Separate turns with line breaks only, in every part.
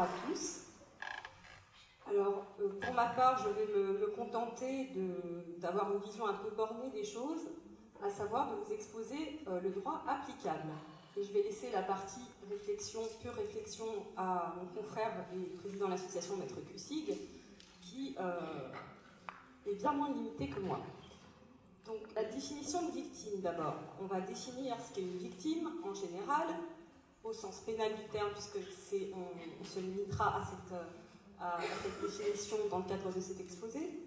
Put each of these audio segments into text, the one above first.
à tous. Alors, pour ma part, je vais me contenter d'avoir une vision un peu bornée des choses, à savoir de vous exposer le droit applicable. Et je vais laisser la partie réflexion, pure réflexion, à mon confrère et président de l'association Maître Cussig, qui est bien moins limité que moi. Donc, la définition de victime, d'abord. On va définir ce qu'est une victime, en général, au sens pénal du terme, puisque on se limitera à cette définition dans le cadre de cet exposé.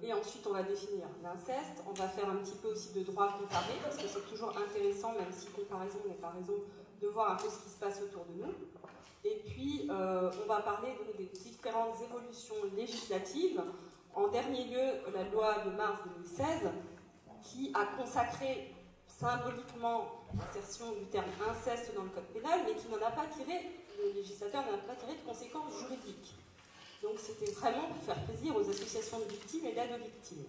Et ensuite, on va définir l'inceste. On va faire un petit peu aussi de droit comparé, parce que c'est toujours intéressant, même si comparaison n'est pas raison, de voir un peu ce qui se passe autour de nous. Et puis, on va parler donc des différentes évolutions législatives. En dernier lieu, la loi de mars 2016, qui a consacré symboliquement l'insertion du terme inceste dans le code pénal, mais qui n'en a pas tiré, le législateur n'en a pas tiré de conséquences juridiques. Donc c'était vraiment pour faire plaisir aux associations de victimes et d'aide aux victimes.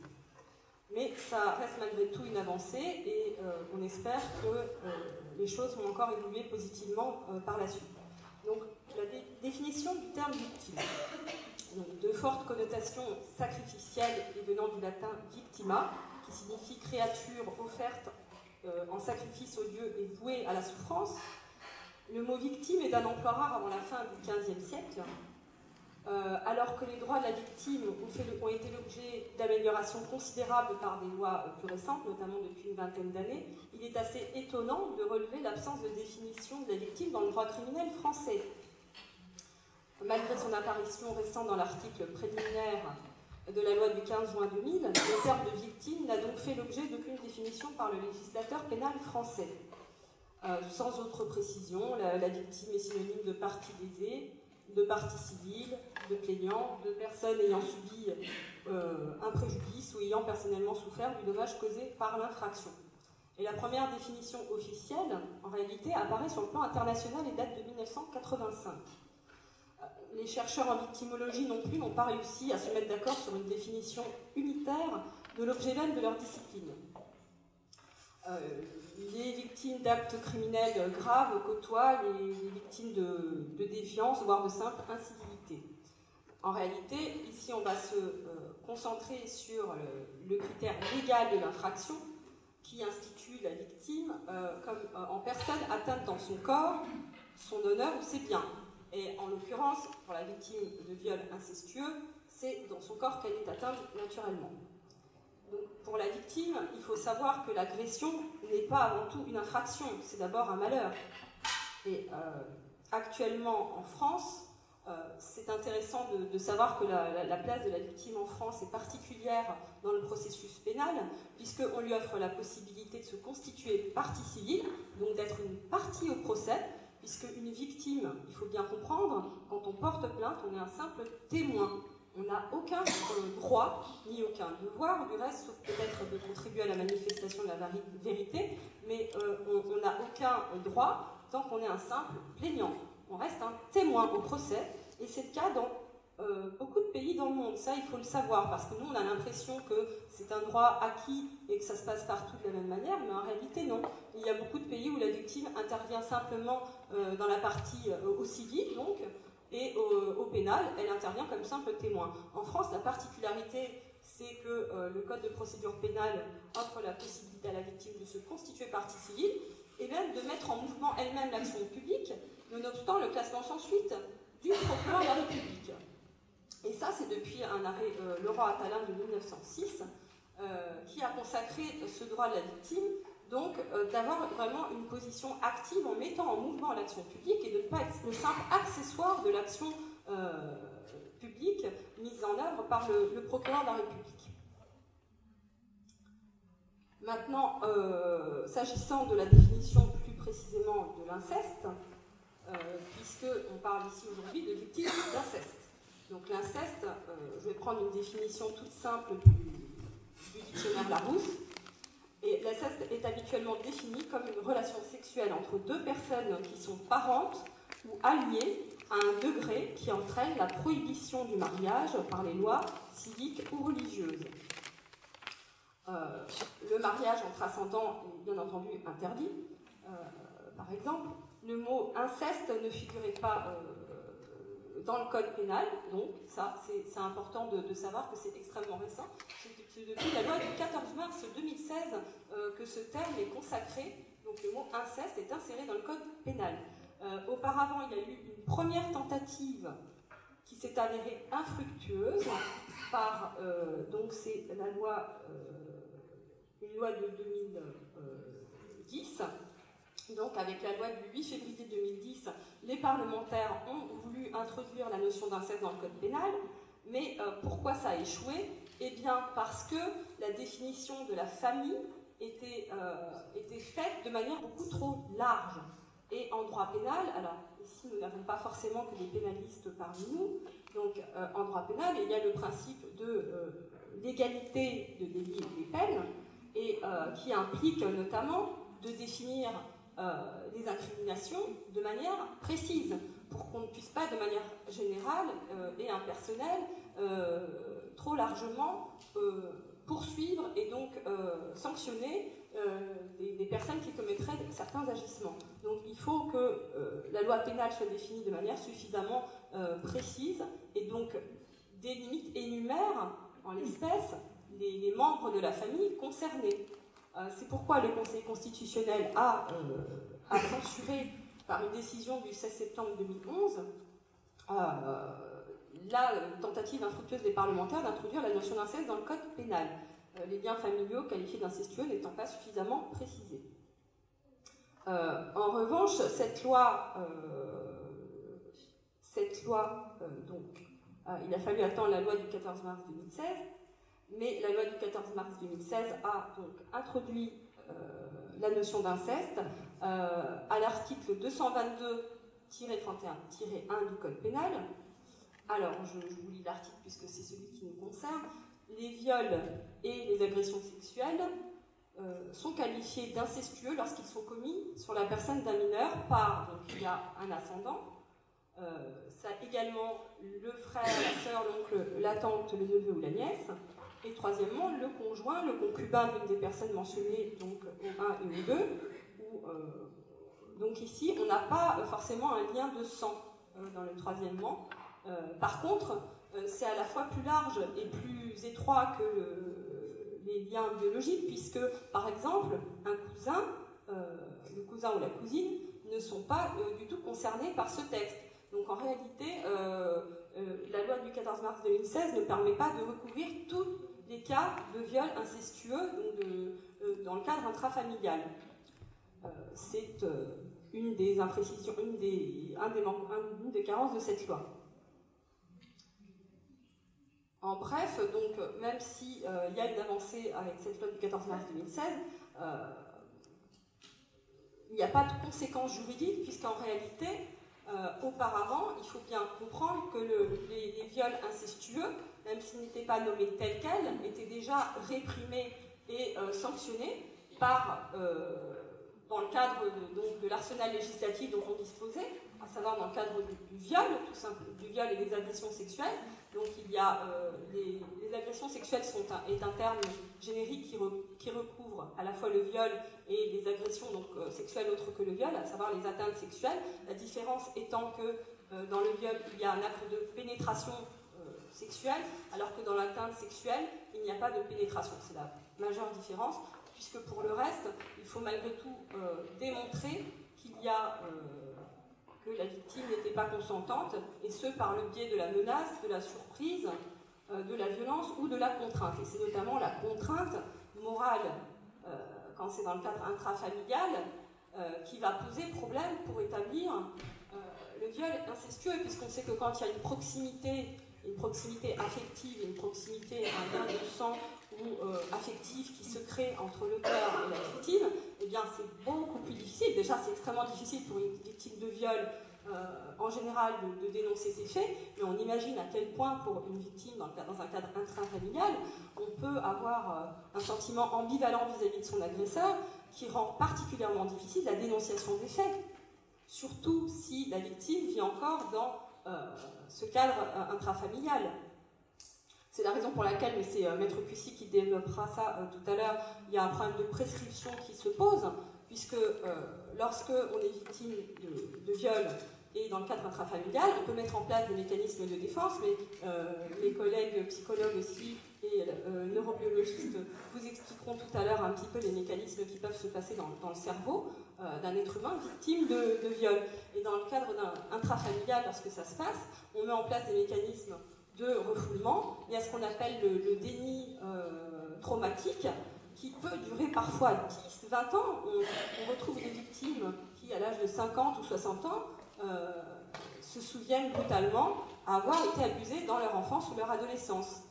Mais ça reste malgré tout une avancée et on espère que les choses vont encore évoluer positivement par la suite. Donc la définition du terme victime. Donc, de fortes connotations sacrificielles et venant du latin victima, qui signifie créature offerte en sacrifice au Dieu et vouée à la souffrance. Le mot victime est d'un emploi rare avant la fin du XVe siècle. Alors que les droits de la victime ont été l'objet d'améliorations considérables par des lois plus récentes, notamment depuis une vingtaine d'années, il est assez étonnant de relever l'absence de définition de la victime dans le droit criminel français. Malgré son apparition récente dans l'article préliminaire de la loi du 15 juin 2000, le terme de victime n'a donc fait l'objet d'aucune définition par le législateur pénal français. Sans autre précision, la victime est synonyme de partie lésée, de partie civile, de plaignant, de personne ayant subi un préjudice ou ayant personnellement souffert du dommage causé par l'infraction. Et la première définition officielle, en réalité, apparaît sur le plan international et date de 1985. Les chercheurs en victimologie non plus n'ont pas réussi à se mettre d'accord sur une définition unitaire de l'objet même de leur discipline. Les victimes d'actes criminels graves côtoient les victimes de défiance, voire de simple incivilité. En réalité, ici, on va se concentrer sur le critère légal de l'infraction qui institue la victime comme en personne atteinte dans son corps, son honneur ou ses biens. Et en l'occurrence, pour la victime de viol incestueux, c'est dans son corps qu'elle est atteinte naturellement. Donc, pour la victime, il faut savoir que l'agression n'est pas avant tout une infraction, c'est d'abord un malheur. Et actuellement, en France, c'est intéressant de savoir que la place de la victime en France est particulière dans le processus pénal, puisqu'on lui offre la possibilité de se constituer partie civile, donc d'être une partie au procès, puisque une victime, il faut bien comprendre, quand on porte plainte, on est un simple témoin. On n'a aucun droit, ni aucun devoir, du reste, sauf peut-être de contribuer à la manifestation de la vérité, mais on n'a aucun droit tant qu'on est un simple plaignant. On reste un témoin au procès, et c'est le cas dans beaucoup de pays dans le monde. Ça, il faut le savoir, parce que nous, on a l'impression que c'est un droit acquis et que ça se passe partout de la même manière, mais en réalité, non. Il y a beaucoup de pays où la victime intervient simplement dans la partie au civil, donc, et au pénal, elle intervient comme simple témoin. En France, la particularité, c'est que le Code de procédure pénale offre la possibilité à la victime de se constituer partie civile et même de mettre en mouvement elle-même l'action publique, nonobstant le classement sans suite du procureur de la République. Et ça, c'est depuis un arrêt Laurent Attalin de 1906 qui a consacré ce droit de la victime, donc d'avoir vraiment une position active en mettant en mouvement l'action publique et de ne pas être le simple accessoire de l'action publique mise en œuvre par le procureur de la République. Maintenant, s'agissant de la définition plus précisément de l'inceste, puisqu'on parle ici aujourd'hui de victimes d'inceste. Donc l'inceste, je vais prendre une définition toute simple du dictionnaire Larousse. Et l'inceste est habituellement défini comme une relation sexuelle entre deux personnes qui sont parentes ou alliées à un degré qui entraîne la prohibition du mariage par les lois civiques ou religieuses. Le mariage entre ascendants est bien entendu interdit. Par exemple, le mot inceste ne figurait pas dans le code pénal, donc ça c'est important de savoir que c'est extrêmement récent, c'est depuis la loi du 14 mars 2016 que ce terme est consacré, donc le mot inceste est inséré dans le code pénal. Auparavant, il y a eu une première tentative qui s'est avérée infructueuse par, donc c'est la loi, une loi de 2010, donc avec la loi du 8 février 2010, les parlementaires ont voulu introduire la notion d'inceste dans le code pénal, mais pourquoi ça a échoué? Eh bien parce que la définition de la famille était faite de manière beaucoup trop large. Et en droit pénal, alors ici nous n'avons pas forcément que des pénalistes parmi nous, donc en droit pénal il y a le principe de l'égalité de délits et des peines, et qui implique notamment de définir les incriminations de manière précise, pour qu'on ne puisse pas de manière générale et impersonnelle trop largement poursuivre et donc sanctionner des personnes qui commettraient certains agissements. Donc il faut que la loi pénale soit définie de manière suffisamment précise et donc délimite, énumère en l'espèce les membres de la famille concernés. C'est pourquoi le Conseil constitutionnel a censuré par une décision du 16 septembre 2011 la tentative infructueuse des parlementaires d'introduire la notion d'inceste dans le code pénal, les liens familiaux qualifiés d'incestueux n'étant pas suffisamment précisés. En revanche, cette loi donc, il a fallu attendre la loi du 14 mars 2016, mais la loi du 14 mars 2016 a donc introduit la notion d'inceste à l'article 222-31-1 du code pénal. Alors, je vous lis l'article puisque c'est celui qui nous concerne. Les viols et les agressions sexuelles sont qualifiés d'incestueux lorsqu'ils sont commis sur la personne d'un mineur par, donc il y a un ascendant, ça a également le frère, la sœur, l'oncle, la tante, le neveu ou la nièce, et troisièmement, le conjoint, le concubin d'une des personnes mentionnées donc au 1 et au 2, donc ici, on n'a pas forcément un lien de sang dans le troisièmement. Par contre, c'est à la fois plus large et plus étroit que les liens biologiques, puisque, par exemple, un cousin, le cousin ou la cousine, ne sont pas du tout concernés par ce texte. Donc en réalité, la loi du 14 mars 2016 ne permet pas de recouvrir tous les cas de viol incestueux dans le cadre intrafamilial. C'est une des imprécisions, une des carences de cette loi. En bref, donc, même s'il y a une avancée avec cette loi du 14 mars 2016, il n'y a pas de conséquences juridiques, puisqu'en réalité, auparavant, il faut bien comprendre que les viols incestueux, même s'ils n'étaient pas nommés tels quels, étaient déjà réprimés et sanctionnés par, dans le cadre de l'arsenal législatif dont on disposait, à savoir dans le cadre du viol, tout simple, du viol et des agressions sexuelles. Donc il y a les agressions sexuelles est un terme générique qui recouvre à la fois le viol et les agressions donc, sexuelles autres que le viol, à savoir les atteintes sexuelles. La différence étant que dans le viol, il y a un acte de pénétration sexuelle, alors que dans l'atteinte sexuelle, il n'y a pas de pénétration. C'est la majeure différence, puisque pour le reste, il faut malgré tout démontrer qu'il y a... que la victime n'était pas consentante, et ce par le biais de la menace, de la surprise, de la violence ou de la contrainte. Et c'est notamment la contrainte morale, quand c'est dans le cadre intrafamilial, qui va poser problème pour établir le viol incestueux, puisqu'on sait que quand il y a une proximité affective, une proximité, un lien de sang ou affectif qui se crée entre l'auteur et la victime, eh bien c'est beaucoup plus difficile. Déjà, c'est extrêmement difficile pour une victime de viol en général de dénoncer ces faits, mais on imagine à quel point pour une victime dans un cadre intrafamilial, on peut avoir un sentiment ambivalent vis-à-vis de son agresseur qui rend particulièrement difficile la dénonciation des faits, surtout si la victime vit encore dans ce cadre intrafamilial. C'est la raison pour laquelle, mais c'est Maître Cuissy qui développera ça tout à l'heure, il y a un problème de prescription qui se pose, puisque lorsque on est victime de viol Et dans le cadre intrafamilial, on peut mettre en place des mécanismes de défense, mais les collègues psychologues aussi et neurobiologistes vous expliqueront tout à l'heure un petit peu les mécanismes qui peuvent se passer dans le cerveau d'un être humain victime de viol. Et dans le cadre d'un intrafamilial, lorsque ça se passe, on met en place des mécanismes de refoulement. Il y a ce qu'on appelle le déni traumatique, qui peut durer parfois 10, 20 ans. On retrouve des victimes qui, à l'âge de 50 ou 60 ans, se souviennent brutalement avoir été abusées dans leur enfance ou leur adolescence.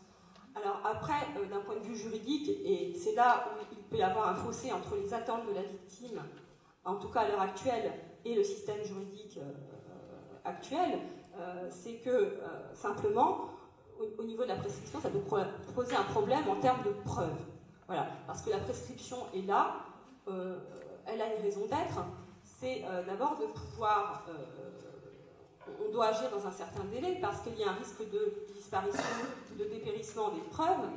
Alors après, d'un point de vue juridique, et c'est là où il peut y avoir un fossé entre les attentes de la victime, en tout cas à l'heure actuelle, et le système juridique actuel, c'est que simplement, au niveau de la prescription, ça peut poser un problème en termes de preuves. Voilà, parce que la prescription est là, elle a une raison d'être, c'est d'abord de pouvoir... on doit agir dans un certain délai parce qu'il y a un risque de disparition, de dépérissement des preuves.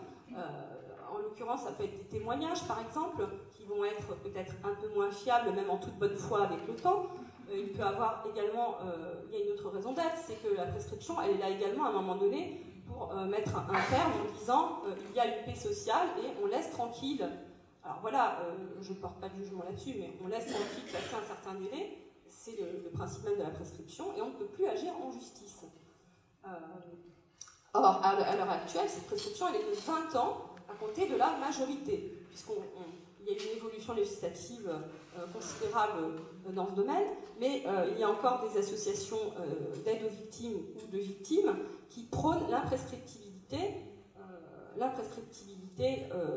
En l'occurrence, ça peut être des témoignages, par exemple, qui vont être peut-être un peu moins fiables, même en toute bonne foi avec le temps. Il peut avoir également, il y a une autre raison d'être, c'est que la prescription, elle est là également à un moment donné pour mettre un terme en disant il y a une paix sociale et on laisse tranquille. Alors voilà, je ne porte pas de jugement là-dessus, mais on laisse tranquille passer un certain délai. C'est le principe même de la prescription, et on ne peut plus agir en justice. Or, à l'heure actuelle, cette prescription, elle est de 20 ans à compter de la majorité, puisqu'il y a une évolution législative considérable dans ce domaine, mais il y a encore des associations d'aide aux victimes ou de victimes qui prônent l'imprescriptibilité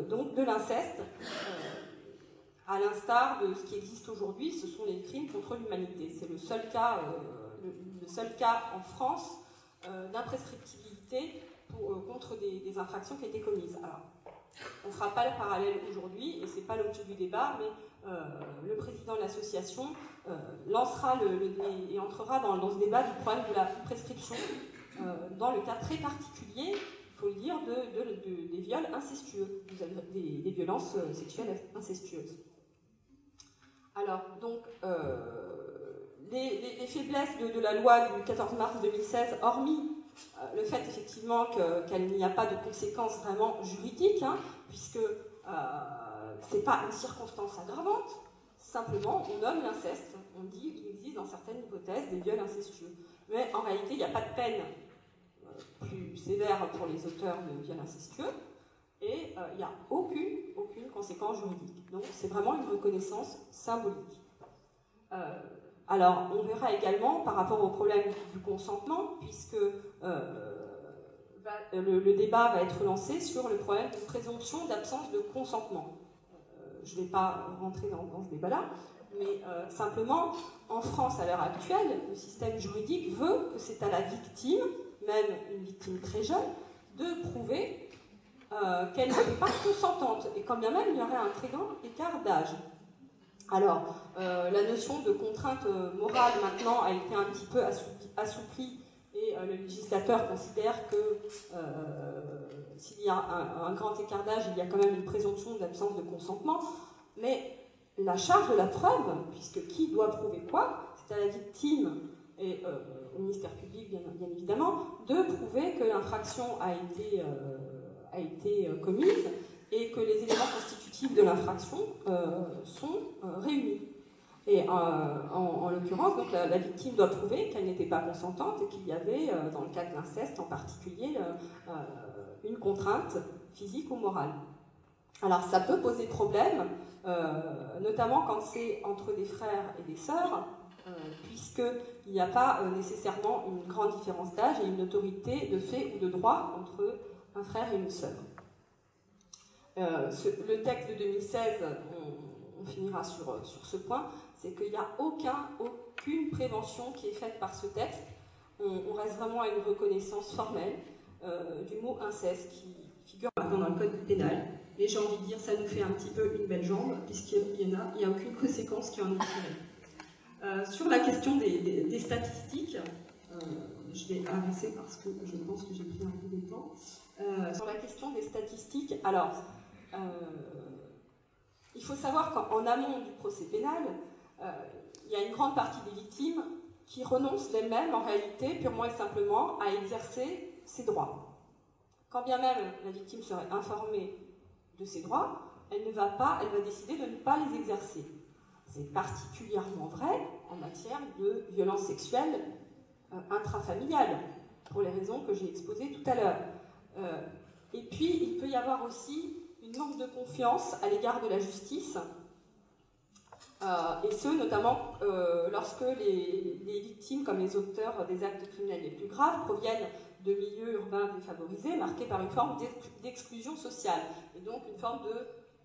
donc de l'inceste. À l'instar de ce qui existe aujourd'hui, ce sont les crimes contre l'humanité. C'est le seul cas en France d'imprescriptibilité contre des infractions qui ont été commises. Alors, on ne fera pas le parallèle aujourd'hui, et ce n'est pas l'objet du débat, mais le président de l'association lancera et entrera dans ce débat du problème de la prescription dans le cas très particulier, il faut le dire, des viols incestueux, des violences sexuelles incestueuses. Alors, donc, les faiblesses de la loi du 14 mars 2016, hormis le fait effectivement qu'elle n'y a pas de conséquences vraiment juridiques, puisque ce n'est pas une circonstance aggravante, simplement on nomme l'inceste, on dit qu'il existe dans certaines hypothèses des viols incestueux. Mais en réalité, il n'y a pas de peine plus sévère pour les auteurs de viols incestueux, et il n'y a aucune conséquence juridique. Donc c'est vraiment une reconnaissance symbolique. Alors on verra également par rapport au problème du consentement, puisque le débat va être lancé sur le problème de présomption d'absence de consentement. Je ne vais pas rentrer dans ce débat-là, mais simplement, en France à l'heure actuelle, le système juridique veut que c'est à la victime, même une victime très jeune, de prouver qu'elle n'était pas consentante, et quand bien même il y aurait un très grand écart d'âge. Alors, la notion de contrainte morale maintenant a été un petit peu assouplie, et le législateur considère que s'il y a un grand écart d'âge, il y a quand même une présomption d'absence de consentement, mais la charge de la preuve, puisque qui doit prouver quoi, c'est à la victime et au ministère public bien évidemment, de prouver que l'infraction a été commise et que les éléments constitutifs de l'infraction sont réunis. Et en l'occurrence, donc, la victime doit prouver qu'elle n'était pas consentante et qu'il y avait, dans le cas de l'inceste en particulier, une contrainte physique ou morale. Alors ça peut poser problème, notamment quand c'est entre des frères et des sœurs, puisqu'il n'y a pas nécessairement une grande différence d'âge et une autorité de fait ou de droit entre un frère et une sœur. Le texte de 2016, on finira sur ce point, c'est qu'il n'y a aucune prévention qui est faite par ce texte. On reste vraiment à une reconnaissance formelle du mot inceste qui figure maintenant dans le code pénal. Et j'ai envie de dire, ça nous fait un petit peu une belle jambe, puisqu'il n'y a aucune conséquence qui en est tirée. Sur la question des statistiques, je vais avancer parce que je pense que j'ai pris un peu de temps. Sur la question des statistiques, alors, il faut savoir qu'en amont du procès pénal, il y a une grande partie des victimes qui renonce d'elle-même, en réalité, purement et simplement, à exercer ses droits. Quand bien même la victime serait informée de ses droits, elle va décider de ne pas les exercer. C'est particulièrement vrai en matière de violences sexuelles intrafamiliales, pour les raisons que j'ai exposées tout à l'heure. Et puis, il peut y avoir aussi une manque de confiance à l'égard de la justice, et ce, notamment lorsque les victimes, comme les auteurs des actes criminels les plus graves, proviennent de milieux urbains défavorisés, marqués par une forme d'exclusion sociale, et donc une forme de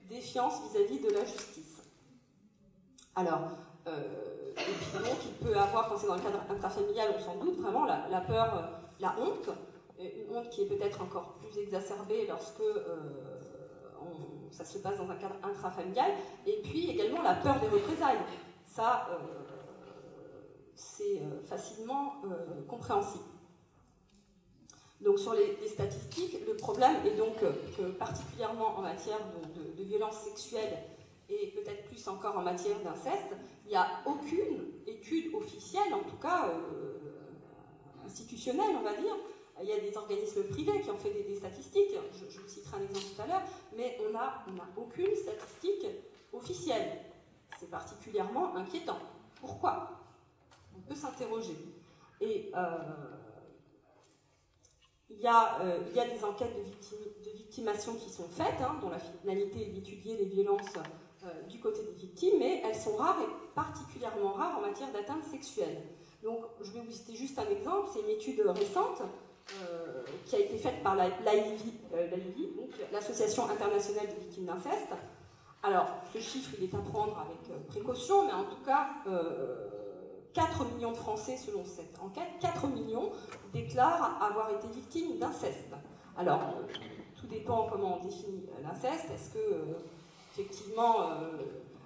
défiance vis-à-vis de la justice. Alors, et puis donc, il peut avoir, quand c'est dans le cadre intrafamilial, on s'en doute, vraiment la peur, la honte, une honte qui est peut-être encore plus exacerbée lorsque ça se passe dans un cadre intrafamilial, et puis également la peur des représailles. Ça, c'est facilement compréhensible. Donc sur les statistiques, le problème est donc que particulièrement en matière de violences sexuelles, et peut-être plus encore en matière d'inceste, il n'y a aucune étude officielle, en tout cas institutionnelle, on va dire. Il y a des organismes privés qui ont fait des statistiques, je vous citerai un exemple tout à l'heure, mais on n'a aucune statistique officielle. C'est particulièrement inquiétant. Pourquoi? On peut s'interroger. Et il y a des enquêtes de victimation qui sont faites, dont la finalité est d'étudier les violences du côté des victimes, mais elles sont rares et particulièrement rares en matière d'atteinte sexuelle. Donc, je vais vous citer juste un exemple, c'est une étude récente qui a été faite par l'AIVI, donc l'Association internationale des victimes d'inceste. Alors, ce chiffre, il est à prendre avec précaution, mais en tout cas, 4 millions de Français, selon cette enquête, 4 millions déclarent avoir été victimes d'inceste. Alors, tout dépend comment on définit l'inceste. Est-ce que, effectivement,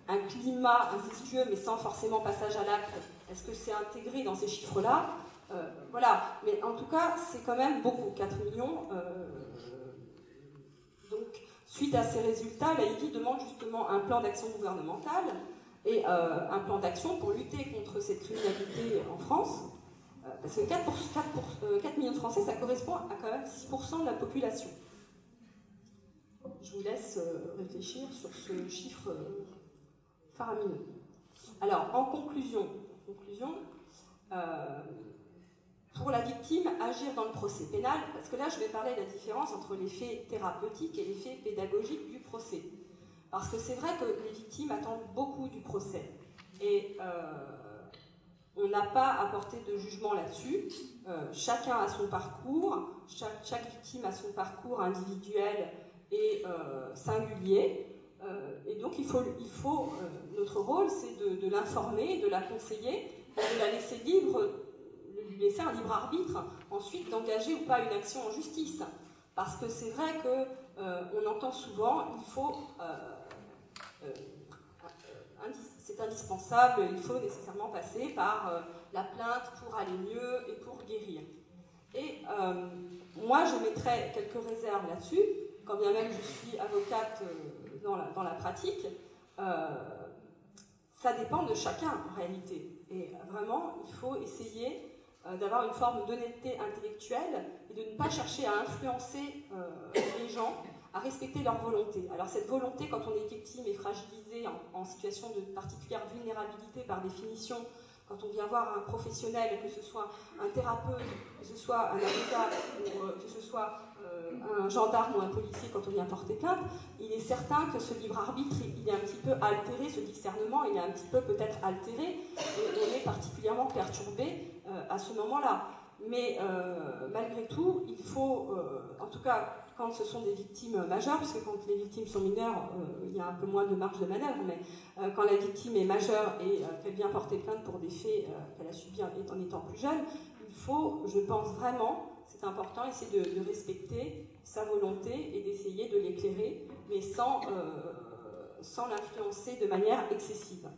un climat incestueux, mais sans forcément passage à l'acte, est-ce que c'est intégré dans ces chiffres-là? Voilà, mais en tout cas, c'est quand même beaucoup, 4 millions. Donc, suite à ces résultats, l'AIVI demande justement un plan d'action gouvernemental et un plan d'action pour lutter contre cette criminalité en France. Parce que 4 millions de Français, ça correspond à quand même 6% de la population. Je vous laisse réfléchir sur ce chiffre faramineux. Alors, en conclusion, pour la victime, agir dans le procès pénal, parce que là, je vais parler de la différence entre les faits thérapeutiques et les faits pédagogiques du procès. Parce que c'est vrai que les victimes attendent beaucoup du procès. Et on n'a pas apporté de jugement là-dessus. Chacun a son parcours, chaque victime a son parcours individuel et singulier. Et donc, notre rôle, c'est de l'informer, de la conseiller, et de la laisser libre, de lui laisser un libre arbitre, ensuite d'engager ou pas une action en justice. Parce que c'est vrai qu'on entend souvent, c'est indispensable, il faut nécessairement passer par la plainte pour aller mieux et pour guérir. Et moi, je mettrais quelques réserves là-dessus, quand bien même je suis avocate dans la pratique. Ça dépend de chacun, en réalité. Et vraiment, il faut essayer d'avoir une forme d'honnêteté intellectuelle et de ne pas chercher à influencer les gens, à respecter leur volonté. Alors cette volonté, quand on est victime et fragilisé en situation de particulière vulnérabilité par définition, quand on vient voir un professionnel, que ce soit un thérapeute, que ce soit un avocat, ou que ce soit un gendarme ou un policier quand on vient porter plainte, il est certain que ce libre arbitre, il est un petit peu altéré, ce discernement, il est un petit peu peut-être altéré, et on est particulièrement perturbé à ce moment-là. Mais malgré tout, il faut, en tout cas quand ce sont des victimes majeures, parce que quand les victimes sont mineures, il y a un peu moins de marge de manœuvre, mais quand la victime est majeure et qu'elle vient porter plainte pour des faits qu'elle a subis en étant plus jeune, il faut, je pense vraiment, c'est important, essayer de respecter sa volonté et d'essayer de l'éclairer, mais sans l'influencer de manière excessive.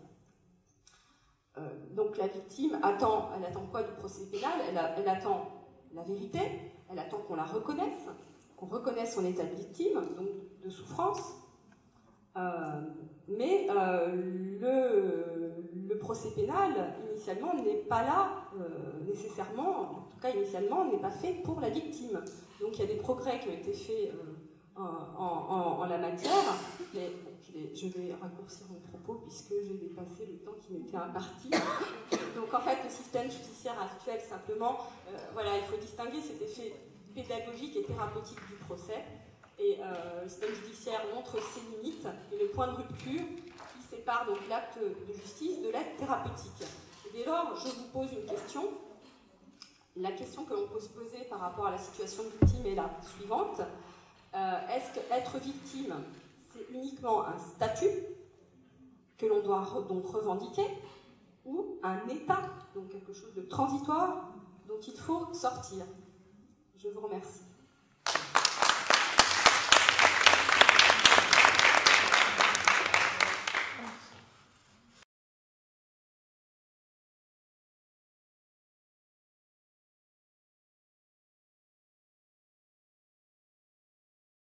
Donc la victime elle attend quoi du procès pénal? Elle attend la vérité, elle attend qu'on la reconnaisse, qu'on reconnaisse son état de victime, donc de souffrance. Mais le procès pénal, initialement, n'est pas là, nécessairement, en tout cas initialement, n'est pas fait pour la victime. Donc il y a des progrès qui ont été faits en la matière, mais bon, je vais raccourcir mon propos puisque j'ai dépassé le temps qui m'était imparti. Donc en fait, le système judiciaire actuel, simplement, voilà, il faut distinguer cet effet pédagogique et thérapeutique du procès. Et le système judiciaire montre ses limites et le point de rupture qui sépare donc l'acte de justice de l'acte thérapeutique. Et dès lors, je vous pose une question. La question que l'on peut se poser par rapport à la situation de victime est la suivante. Est-ce qu'être victime, c'est uniquement un statut que l'on doit donc revendiquer, ou un état, donc quelque chose de transitoire dont il faut sortir? Je vous remercie.